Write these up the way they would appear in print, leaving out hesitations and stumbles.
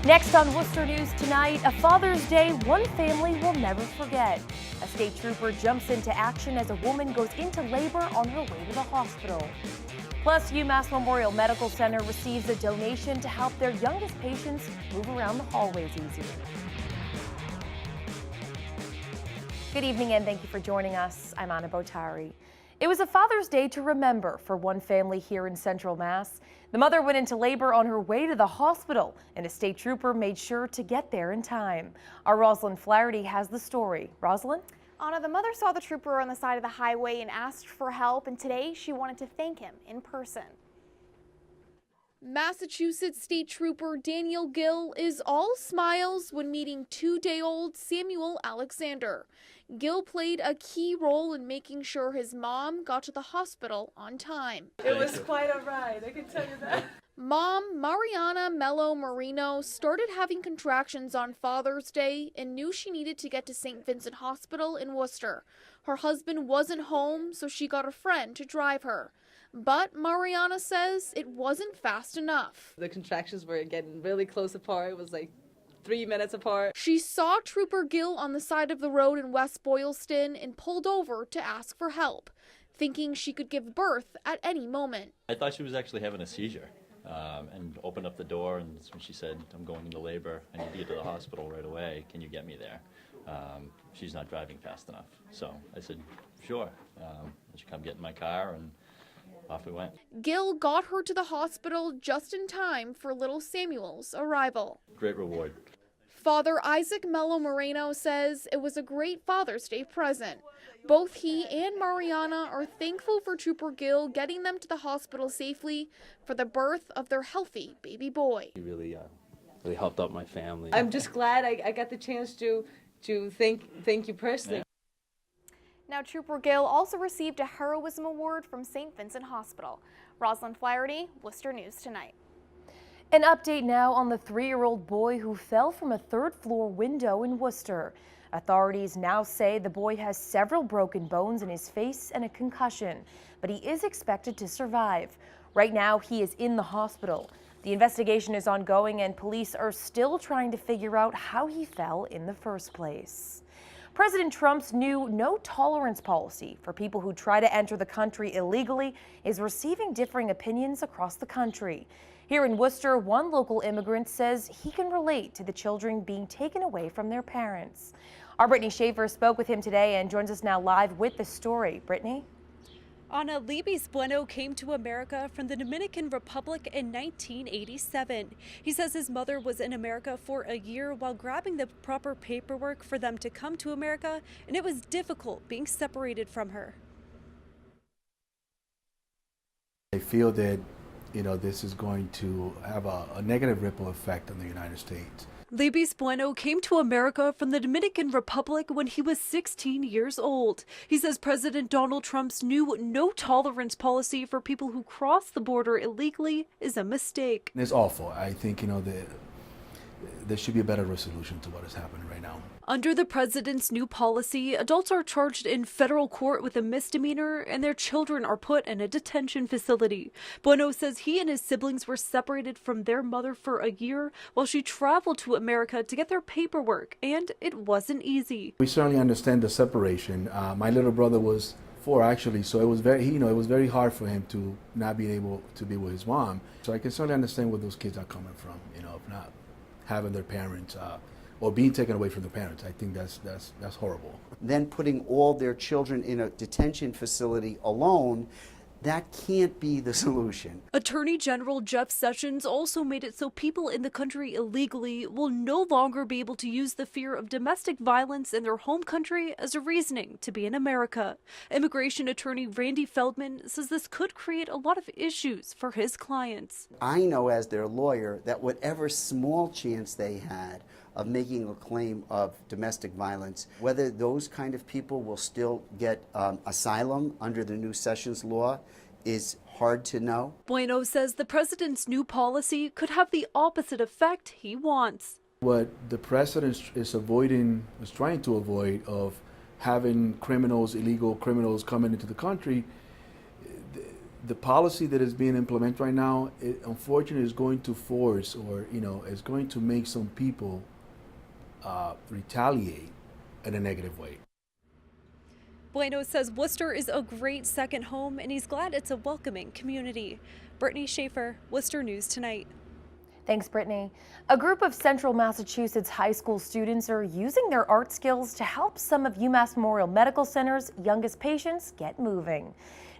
Next on Worcester News tonight, a Father's Day one family will never forget. A state trooper jumps into action as a woman goes into labor on her way to the hospital. Plus, UMass Memorial Medical Center receives a donation to help their youngest patients move around the hallways easier. Good evening and thank you for joining us. I'm Anna Botari. It was a Father's Day to remember for one family here in Central Mass. The mother went into labor on her way to the hospital, and a state trooper made sure to get there in time. Our Rosalind Flaherty has the story. Rosalind? Anna, the mother saw the trooper on the side of the highway and asked for help, and today she wanted to thank him in person. Massachusetts State Trooper Daniel Gill is all smiles when meeting 2-day-old Samuel Alexander. Gill played a key role in making sure his mom got to the hospital on time. It was quite a ride, I can tell you that. Mom, Mariana Mello Marino, started having contractions on Father's Day and knew she needed to get to St. Vincent Hospital in Worcester. Her husband wasn't home, so she got a friend to drive her. But Mariana says it wasn't fast enough. The contractions were getting really close apart. It was like 3 minutes apart. She saw Trooper Gill on the side of the road in West Boylston and pulled over to ask for help, thinking she could give birth at any moment. I thought she was actually having a seizure and opened up the door, and that's when she said, "I'm going into labor. I need to get to the hospital right away. Can you get me there?" She's not driving fast enough. So I said, "Sure." She come get in my car, and off we went. Gill got her to the hospital just in time for little Samuel's arrival. Great reward. Father Isaac Mello Moreno says it was a great Father's Day present. Both he and Mariana are thankful for Trooper Gill getting them to the hospital safely for the birth of their healthy baby boy. He really helped out my family. I'm just glad I got the chance to thank you personally. Now, Trooper Gill also received a Heroism Award from St. Vincent Hospital. Rosalind Flaherty, Worcester News Tonight. An update now on the 3-year-old boy who fell from a third-floor window in Worcester. Authorities now say the boy has several broken bones in his face and a concussion, but he is expected to survive. Right now, he is in the hospital. The investigation is ongoing and police are still trying to figure out how he fell in the first place. President Trump's new no-tolerance policy for people who try to enter the country illegally is receiving differing opinions across the country. Here in Worcester, one local immigrant says he can relate to the children being taken away from their parents. Our Brittany Schaefer spoke with him today and joins us now live with the story. Brittany? Ana Libis Bueno came to America from the Dominican Republic in 1987. He says his mother was in America for a year while grabbing the proper paperwork for them to come to America, and it was difficult being separated from her. I feel that, this is going to have a negative ripple effect on the United States. Libis Bueno came to America from the Dominican Republic when he was 16 years old. He says President Donald Trump's new no-tolerance policy for people who cross the border illegally is a mistake. It's awful. I think, there should be a better resolution to what is happening right now. Under the president's new policy, adults are charged in federal court with a misdemeanor and their children are put in a detention facility. Bueno says he and his siblings were separated from their mother for a year while she traveled to America to get their paperwork, and it wasn't easy. We certainly understand the separation. My little brother was 4 actually, so it was very hard for him to not be able to be with his mom. So I can certainly understand where those kids are coming from, of not having their parents or being taken away from the parents. I think that's horrible. Then putting all their children in a detention facility alone, that can't be the solution. Attorney General Jeff Sessions also made it so people in the country illegally will no longer be able to use the fear of domestic violence in their home country as a reasoning to be in America. Immigration attorney Randy Feldman says this could create a lot of issues for his clients. I know as their lawyer that whatever small chance they had of making a claim of domestic violence, whether those kind of people will still get asylum under the new Sessions law is hard to know. Bueno says the president's new policy could have the opposite effect he wants. What the president is trying to avoid of having illegal criminals coming into the country, The policy that is being implemented right now, it unfortunately is going to force, or is going to make some people retaliate in a negative way. Bueno says Worcester is a great second home, and he's glad it's a welcoming community. Brittany Schaefer, Worcester News Tonight. Thanks, Brittany. A group of Central Massachusetts high school students are using their art skills to help some of UMass Memorial Medical Center's youngest patients get moving.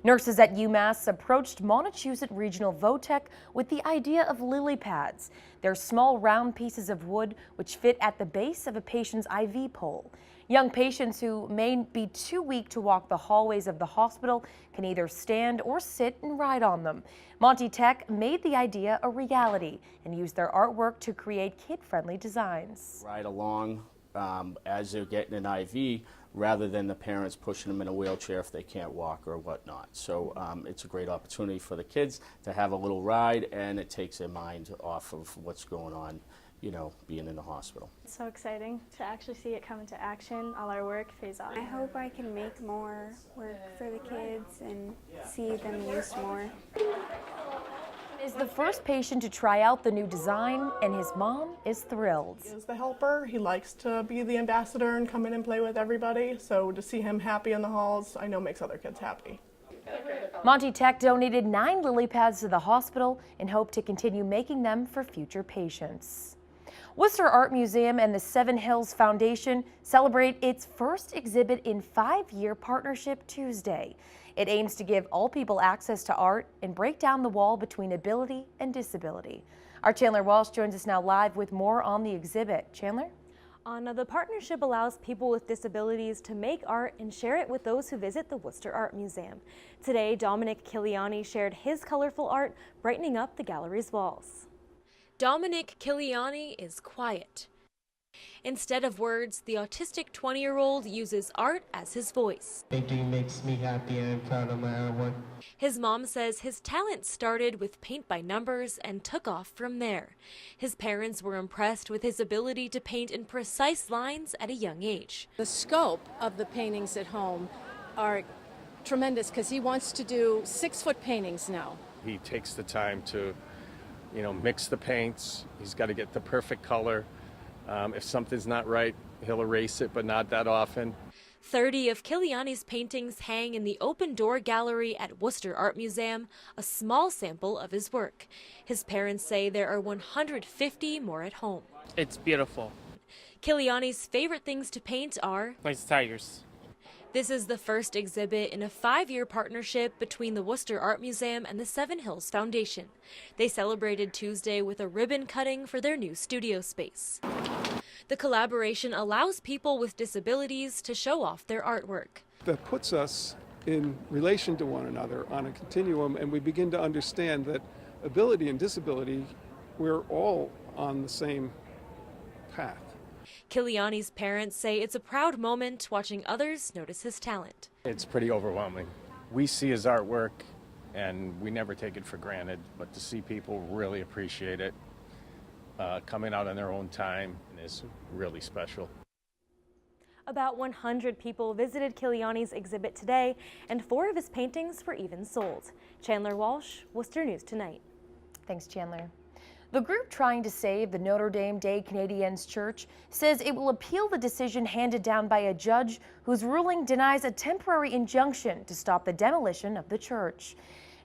Nurses at UMass approached Montechusett Regional Votech with the idea of lily pads. They're small round pieces of wood which fit at the base of a patient's IV pole. Young patients who may be too weak to walk the hallways of the hospital can either stand or sit and ride on them. Monty Tech made the idea a reality and used their artwork to create kid-friendly designs. Ride along as they're getting an IV, rather than the parents pushing them in a wheelchair if they can't walk or whatnot. So it's a great opportunity for the kids to have a little ride, and it takes their mind off of what's going on, being in the hospital. It's so exciting to actually see it come into action. All our work pays off. I hope I can make more work for the kids and see them used more. Is the first patient to try out the new design, and his mom is thrilled. He is the helper. He likes to be the ambassador and come in and play with everybody. So to see him happy in the halls, I know makes other kids happy. Monty Tech donated 9 lily pads to the hospital and hope to continue making them for future patients. Worcester Art Museum and the Seven Hills Foundation celebrate its first exhibit in 5-year partnership Tuesday. It aims to give all people access to art and break down the wall between ability and disability. Our Chandler Walsh joins us now live with more on the exhibit. Chandler? Anna, the partnership allows people with disabilities to make art and share it with those who visit the Worcester Art Museum. Today, Dominic Kiliani shared his colorful art, brightening up the gallery's walls. Dominic Kiliani is quiet. Instead of words, the autistic 20-year-old uses art as his voice. Painting makes me happy and I'm proud of my artwork. His mom says his talent started with paint by numbers and took off from there. His parents were impressed with his ability to paint in precise lines at a young age. The scope of the paintings at home are tremendous because he wants to do 6-foot paintings now. He takes the time to, mix the paints. He's got to get the perfect color. If something's not right, he'll erase it, but not that often. 30 of Kiliani's paintings hang in the open door gallery at Worcester Art Museum, a small sample of his work. His parents say there are 150 more at home. It's beautiful. Kiliani's favorite things to paint are nice tigers. This is the first exhibit in a 5-year partnership between the Worcester Art Museum and the Seven Hills Foundation. They celebrated Tuesday with a ribbon cutting for their new studio space. The collaboration allows people with disabilities to show off their artwork. That puts us in relation to one another on a continuum, and we begin to understand that ability and disability, we're all on the same path. Kiliani's parents say it's a proud moment watching others notice his talent. It's pretty overwhelming. We see his artwork and we never take it for granted, but to see people really appreciate it, coming out on their own time is really special. About 100 people visited Kiliani's exhibit today, and 4 of his paintings were even sold. Chandler Walsh, Worcester News Tonight. Thanks, Chandler. The group trying to save the Notre Dame des Canadiens Church says it will appeal the decision handed down by a judge whose ruling denies a temporary injunction to stop the demolition of the church.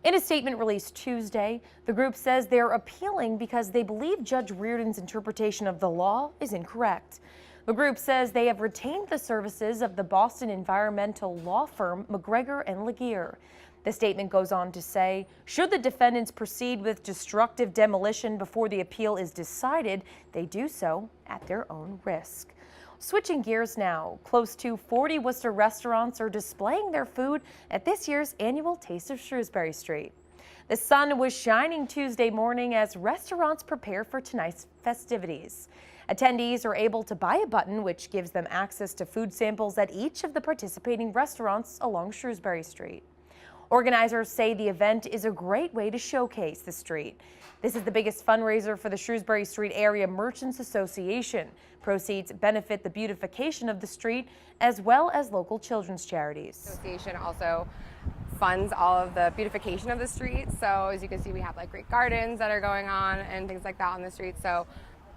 In a statement released Tuesday, the group says they're appealing because they believe Judge Reardon's interpretation of the law is incorrect. The group says they have retained the services of the Boston environmental law firm McGregor and Laguerre. The statement goes on to say, should the defendants proceed with destructive demolition before the appeal is decided, they do so at their own risk. Switching gears now, close to 40 Worcester restaurants are displaying their food at this year's annual Taste of Shrewsbury Street. The sun was shining Tuesday morning as restaurants prepare for tonight's festivities. Attendees are able to buy a button which gives them access to food samples at each of the participating restaurants along Shrewsbury Street. Organizers say the event is a great way to showcase the street. This is the biggest fundraiser for the Shrewsbury Street Area Merchants Association. Proceeds benefit the beautification of the street as well as local children's charities. The association also funds all of the beautification of the streets. So as you can see, we have like great gardens that are going on and things like that on the street. So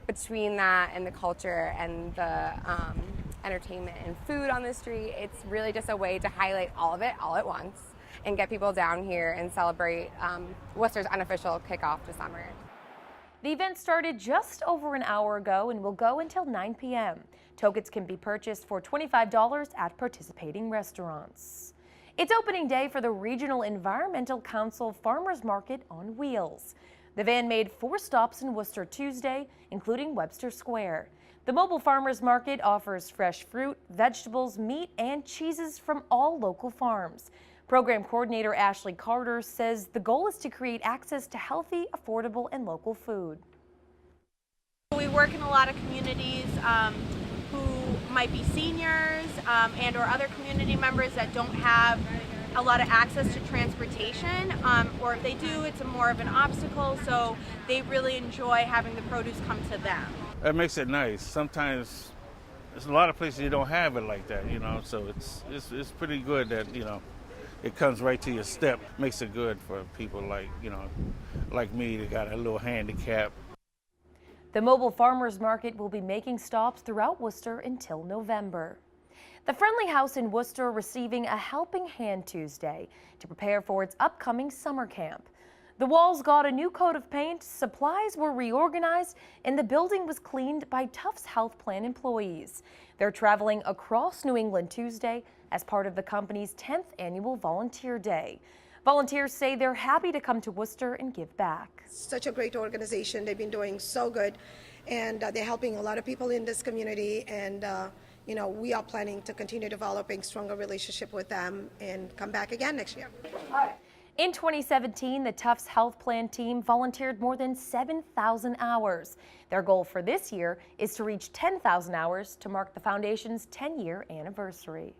between that and the culture and the entertainment and food on the street, it's really just a way to highlight all of it all at once and get people down here and celebrate Worcester's unofficial kickoff to summer. The event started just over an hour ago and will go until 9 p.m. Tickets can be purchased for $25 at participating restaurants. It's opening day for the Regional Environmental Council Farmers Market on Wheels. The van made 4 stops in Worcester Tuesday, including Webster Square. The mobile farmers market offers fresh fruit, vegetables, meat, and cheeses from all local farms. Program coordinator Ashley Carter says the goal is to create access to healthy, affordable, and local food. We work in a lot of communities who might be seniors and or other community members that don't have a lot of access to transportation, or if they do, it's more of an obstacle, so they really enjoy having the produce come to them. That makes it nice. Sometimes there's a lot of places you don't have it like that, you know, so it's pretty good that, you know, it comes right to your step. Makes it good for people like, you know, like me that got a little handicap. The mobile farmers market will be making stops throughout Worcester until November. The Friendly House in Worcester receiving a helping hand Tuesday to prepare for its upcoming summer camp. The walls got a new coat of paint, supplies were reorganized, and the building was cleaned by Tufts Health Plan employees. They're traveling across New England Tuesday as part of the company's 10th annual Volunteer Day. Volunteers say they're happy to come to Worcester and give back. Such a great organization. They've been doing so good, and they're helping a lot of people in this community, and you know, we are planning to continue developing stronger relationship with them and come back again next year. In 2017, the Tufts Health Plan team volunteered more than 7,000 hours. Their goal for this year is to reach 10,000 hours to mark the foundation's 10-year anniversary.